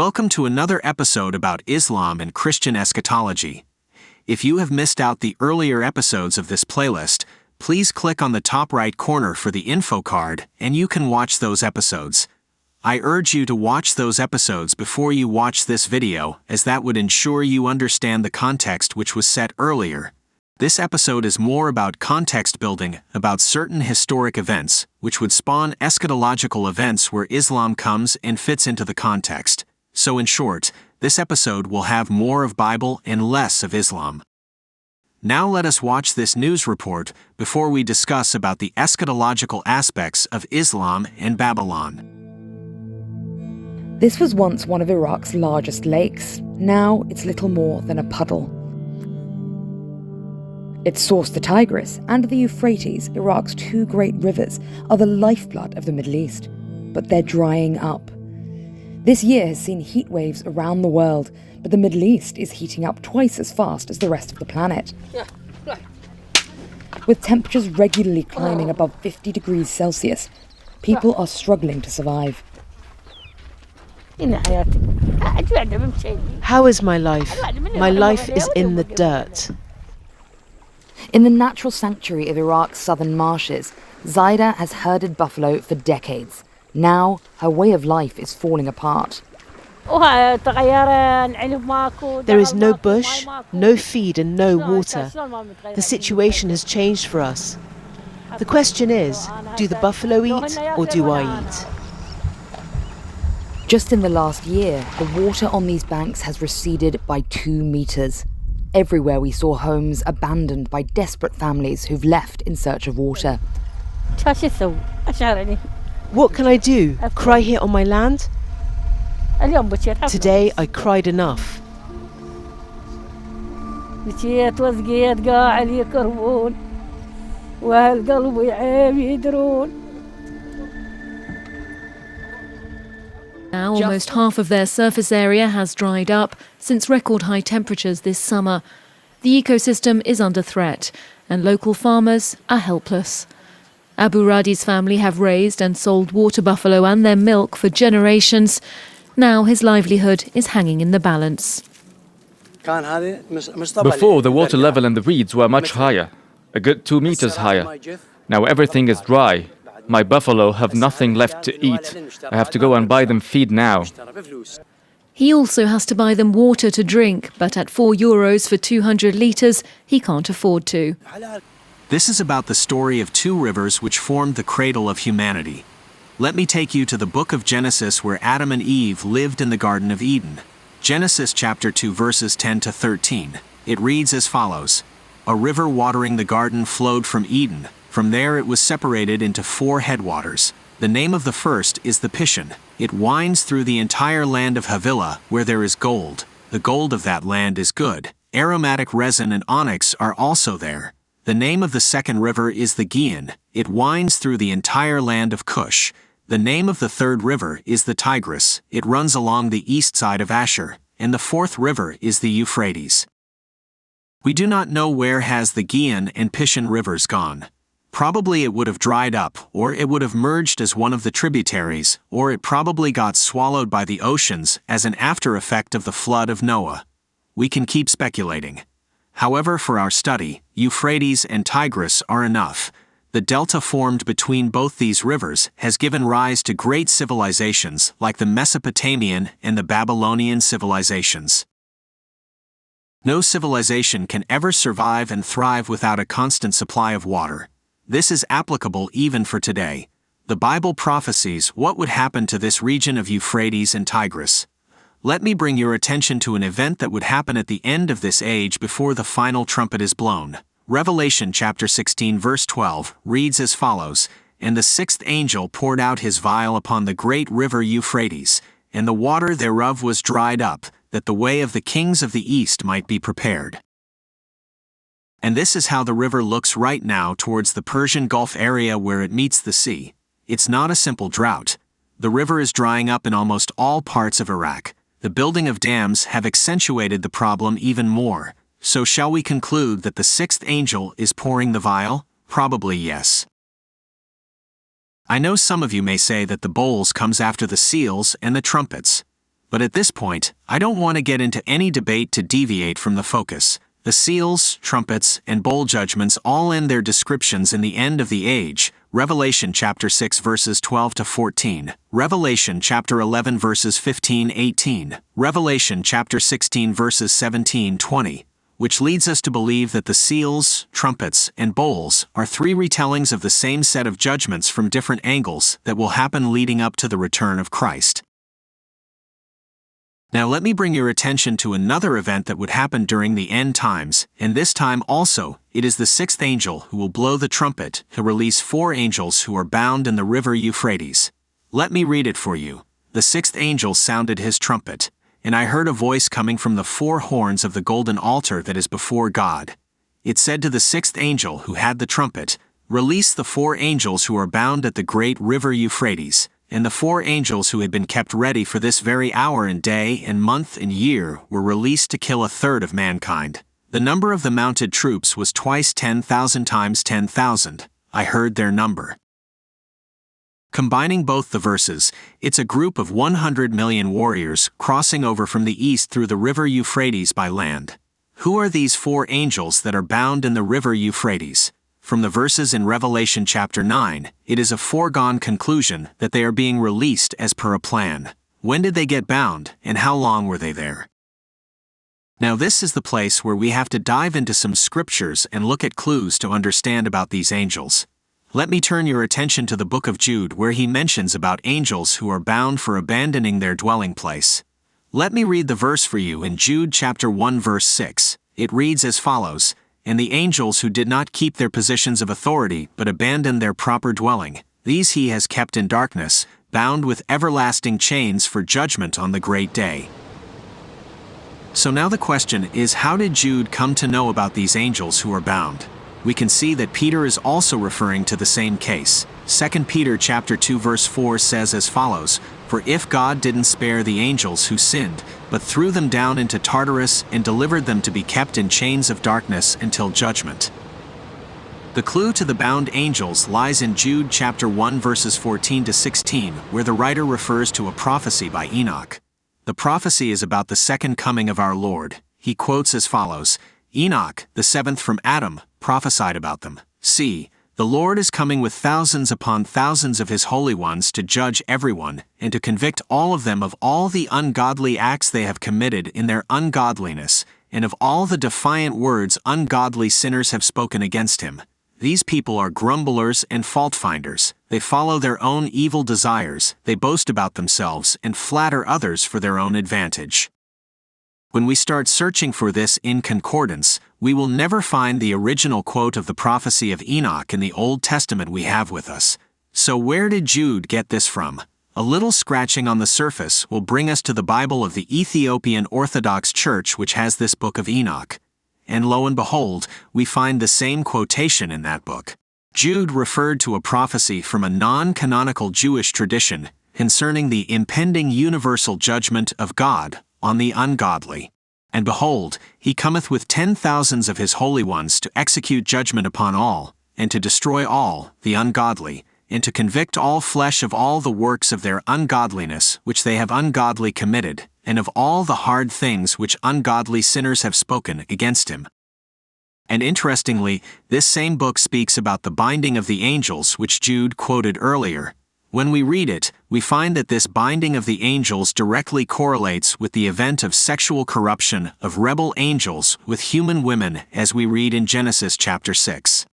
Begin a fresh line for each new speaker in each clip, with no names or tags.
Welcome to another episode about Islam and Christian eschatology. If you have missed out the earlier episodes of this playlist, please click on the top right corner for the info card and you can watch those episodes. I urge you to watch those episodes before you watch this video, as that would ensure you understand the context which was set earlier. This episode is more about context building about certain historic events, which would spawn eschatological events where Islam comes and fits into the context. So in short, this episode will have more of Bible and less of Islam. Now let us watch this news report before we discuss about the eschatological aspects of Islam and Babylon.
This was once one of Iraq's largest lakes. Now it's little more than a puddle. Its source, the Tigris, and the Euphrates, Iraq's two great rivers, are the lifeblood of the Middle East. But they're drying up. This year has seen heat waves around the world, but the Middle East is heating up twice as fast as the rest of the planet. With temperatures regularly climbing above 50 degrees Celsius, people are struggling to survive.
How is my life? My life is in the dirt.
In the natural sanctuary of Iraq's southern marshes, Zaida has herded buffalo for decades. Now, her way of life is falling apart.
There is no bush, no feed and no water. The situation has changed for us. The question is, do the buffalo eat or do I eat?
Just in the last year, the water on these banks has receded by 2 meters. Everywhere we saw homes abandoned by desperate families who've left in search of water.
What can I do? Cry here on my land? Today I cried enough.
Now almost half of their surface area has dried up since record high temperatures this summer. The ecosystem is under threat and local farmers are helpless. Abu Radi's family have raised and sold water buffalo and their milk for generations. Now his livelihood is hanging in the balance.
Before, the water level in the reeds were much higher, a good 2 meters higher. Now everything is dry. My buffalo have nothing left to eat. I have to go and buy them feed now.
He also has to buy them water to drink, but at €4 for 200 litres, he can't afford to.
This is about the story of two rivers which formed the cradle of humanity. Let me take you to the book of Genesis where Adam and Eve lived in the Garden of Eden. Genesis chapter 2 verses 10 to 13. It reads as follows. A river watering the garden flowed from Eden. From there it was separated into 4 headwaters. The name of the first is the Pishon. It winds through the entire land of Havilah, where there is gold. The gold of that land is good. Aromatic resin and onyx are also there. The name of the second river is the Gihon. It winds through the entire land of Cush. The name of the third river is the Tigris. It runs along the east side of Ashur. And the fourth river is the Euphrates. We do not know where has the Gihon and Pishon rivers gone. Probably it would have dried up, or it would have merged as one of the tributaries, or it probably got swallowed by the oceans as an after effect of the flood of Noah. We can keep speculating. However, for our study, Euphrates and Tigris are enough. The delta formed between both these rivers has given rise to great civilizations like the Mesopotamian and the Babylonian civilizations. No civilization can ever survive and thrive without a constant supply of water. This is applicable even for today. The Bible prophesies what would happen to this region of Euphrates and Tigris. Let me bring your attention to an event that would happen at the end of this age before the final trumpet is blown. Revelation chapter 16 verse 12 reads as follows, And the sixth angel poured out his vial upon the great river Euphrates, and the water thereof was dried up, that the way of the kings of the east might be prepared. And this is how the river looks right now towards the Persian Gulf area where it meets the sea. It's not a simple drought. The river is drying up in almost all parts of Iraq. The building of dams have accentuated the problem even more. So shall we conclude that the sixth angel is pouring the vial? Probably yes. I know some of you may say that the bowls comes after the seals and the trumpets. But at this point, I don't want to get into any debate to deviate from the focus. The seals, trumpets, and bowl judgments all end their descriptions in the end of the age. Revelation chapter 6 verses 12 to 14, Revelation chapter 11 verses 15-18, Revelation chapter 16 verses 17-20, which leads us to believe that the seals, trumpets, and bowls are three retellings of the same set of judgments from different angles that will happen leading up to the return of Christ. Now let me bring your attention to another event that would happen during the end times, and this time also, it is the sixth angel who will blow the trumpet to release 4 angels who are bound in the river Euphrates. Let me read it for you. The sixth angel sounded his trumpet, and I heard a voice coming from the 4 horns of the golden altar that is before God. It said to the sixth angel who had the trumpet, "Release the 4 angels who are bound at the great river Euphrates." And the 4 angels who had been kept ready for this very hour and day and month and year were released to kill 1/3 of mankind. The number of the mounted troops was twice 10,000 times 10,000. I heard their number. Combining both the verses, it's a group of 100 million warriors crossing over from the east through the river Euphrates by land. Who are these 4 angels that are bound in the river Euphrates? From the verses in Revelation chapter 9, it is a foregone conclusion that they are being released as per a plan. When did they get bound, and how long were they there? Now this is the place where we have to dive into some scriptures and look at clues to understand about these angels. Let me turn your attention to the book of Jude, where he mentions about angels who are bound for abandoning their dwelling place. Let me read the verse for you in Jude chapter 1 verse 6. It reads as follows, "And the angels who did not keep their positions of authority but abandoned their proper dwelling, these he has kept in darkness, bound with everlasting chains for judgment on the great day." So now the question is, how did Jude come to know about these angels who are bound? We can see that Peter is also referring to the same case. 2 Peter chapter 2 verse 4 says as follows, "For if God didn't spare the angels who sinned, but threw them down into Tartarus and delivered them to be kept in chains of darkness until judgment." The clue to the bound angels lies in Jude chapter 1 verses 14 to 16, where the writer refers to a prophecy by Enoch. The prophecy is about the second coming of our Lord. He quotes as follows, "Enoch, the 7th from Adam, prophesied about them. See, the Lord is coming with thousands upon thousands of his holy ones to judge everyone, and to convict all of them of all the ungodly acts they have committed in their ungodliness, and of all the defiant words ungodly sinners have spoken against him. These people are grumblers and fault-finders. They follow their own evil desires, they boast about themselves, and flatter others for their own advantage." When we start searching for this in concordance, we will never find the original quote of the prophecy of Enoch in the Old Testament we have with us. So where did Jude get this from? A little scratching on the surface will bring us to the Bible of the Ethiopian Orthodox Church, which has this book of Enoch. And lo and behold, we find the same quotation in that book. Jude referred to a prophecy from a non-canonical Jewish tradition concerning the impending universal judgment of God on the ungodly. "And behold, he cometh with 10,000s of his holy ones to execute judgment upon all, and to destroy all the ungodly, and to convict all flesh of all the works of their ungodliness which they have ungodly committed, and of all the hard things which ungodly sinners have spoken against him." And interestingly, this same book speaks about the binding of the angels which Jude quoted earlier. When we read it, we find that this binding of the angels directly correlates with the event of sexual corruption of rebel angels with human women, as we read in Genesis chapter 6.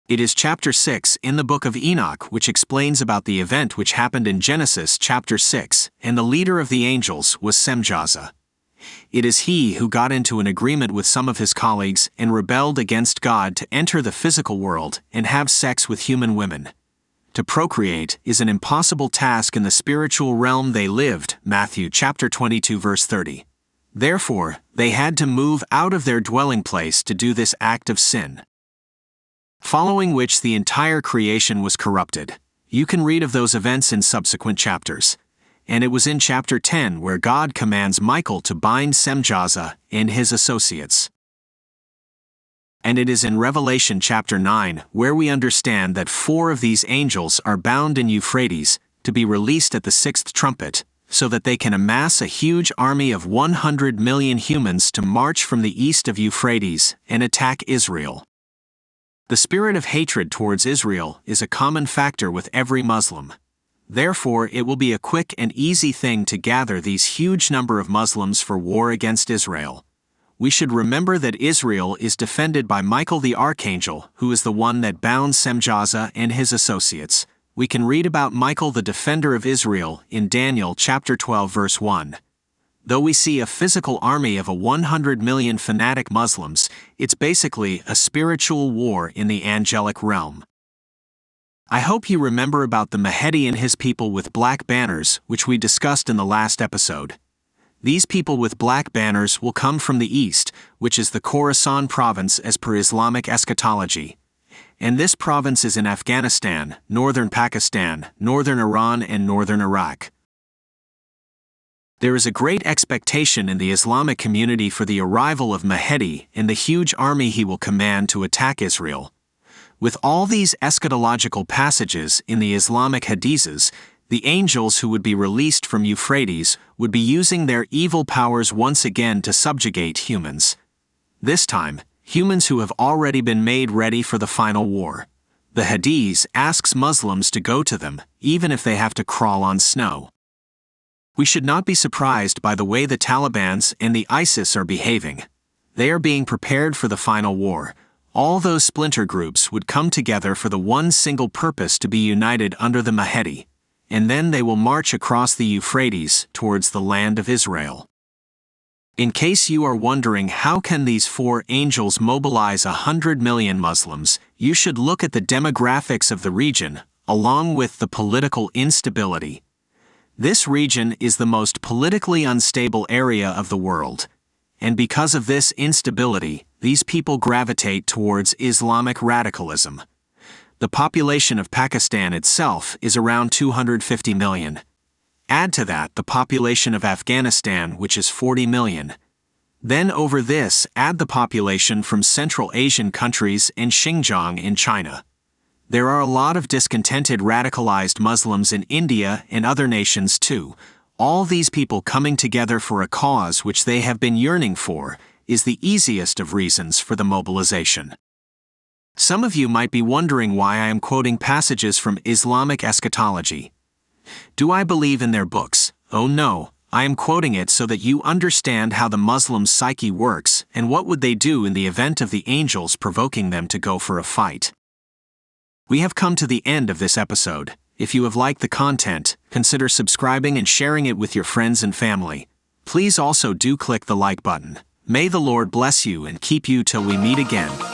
It is chapter 6 in the book of Enoch which explains about the event which happened in Genesis chapter 6, and the leader of the angels was Semjaza. It is he who got into an agreement with some of his colleagues and rebelled against God to enter the physical world and have sex with human women. To procreate is an impossible task in the spiritual realm they lived, Matthew chapter 22 verse 30. Therefore, they had to move out of their dwelling place to do this act of sin, following which the entire creation was corrupted. You can read of those events in subsequent chapters. And it was in chapter 10 where God commands Michael to bind Semjaza and his associates. And it is in Revelation chapter 9 where we understand that 4 of these angels are bound in Euphrates to be released at the 6th trumpet, so that they can amass a huge army of 100 million humans to march from the east of Euphrates and attack Israel. The spirit of hatred towards Israel is a common factor with every Muslim. Therefore, it will be a quick and easy thing to gather these huge number of Muslims for war against Israel. We should remember that Israel is defended by Michael the Archangel, who is the one that bound Semjaza and his associates. We can read about Michael the defender of Israel in Daniel chapter 12 verse 1. Though we see a physical army of 100 million fanatic Muslims, it's basically a spiritual war in the angelic realm. I hope you remember about the Mahdi and his people with black banners, which we discussed in the last episode. These people with black banners will come from the east, which is the Khorasan province as per Islamic eschatology. And this province is in Afghanistan, northern Pakistan, northern Iran, and northern Iraq. There is a great expectation in the Islamic community for the arrival of Mahdi and the huge army he will command to attack Israel. With all these eschatological passages in the Islamic hadiths, the angels who would be released from Euphrates would be using their evil powers once again to subjugate humans. This time, humans who have already been made ready for the final war. The hadiths asks Muslims to go to them, even if they have to crawl on snow. We should not be surprised by the way the Taliban and the ISIS are behaving. They are being prepared for the final war. All those splinter groups would come together for the one single purpose to be united under the Mahdi, and then they will march across the Euphrates towards the land of Israel. In case you are wondering how can these four angels mobilize 100 million Muslims, you should look at the demographics of the region, along with the political instability. This region is the most politically unstable area of the world, and because of this instability, these people gravitate towards Islamic radicalism. The population of Pakistan itself is around 250 million. Add to that the population of Afghanistan, which is 40 million. Then over this, add the population from Central Asian countries and Xinjiang in China. There are a lot of discontented radicalized Muslims in India and other nations too. All these people coming together for a cause which they have been yearning for is the easiest of reasons for the mobilization. Some of you might be wondering why I am quoting passages from Islamic eschatology. Do I believe in their books? Oh no, I am quoting it so that you understand how the Muslim psyche works and what would they do in the event of the angels provoking them to go for a fight. We have come to the end of this episode. If you have liked the content, consider subscribing and sharing it with your friends and family. Please also do click the like button. May the Lord bless you and keep you till we meet again.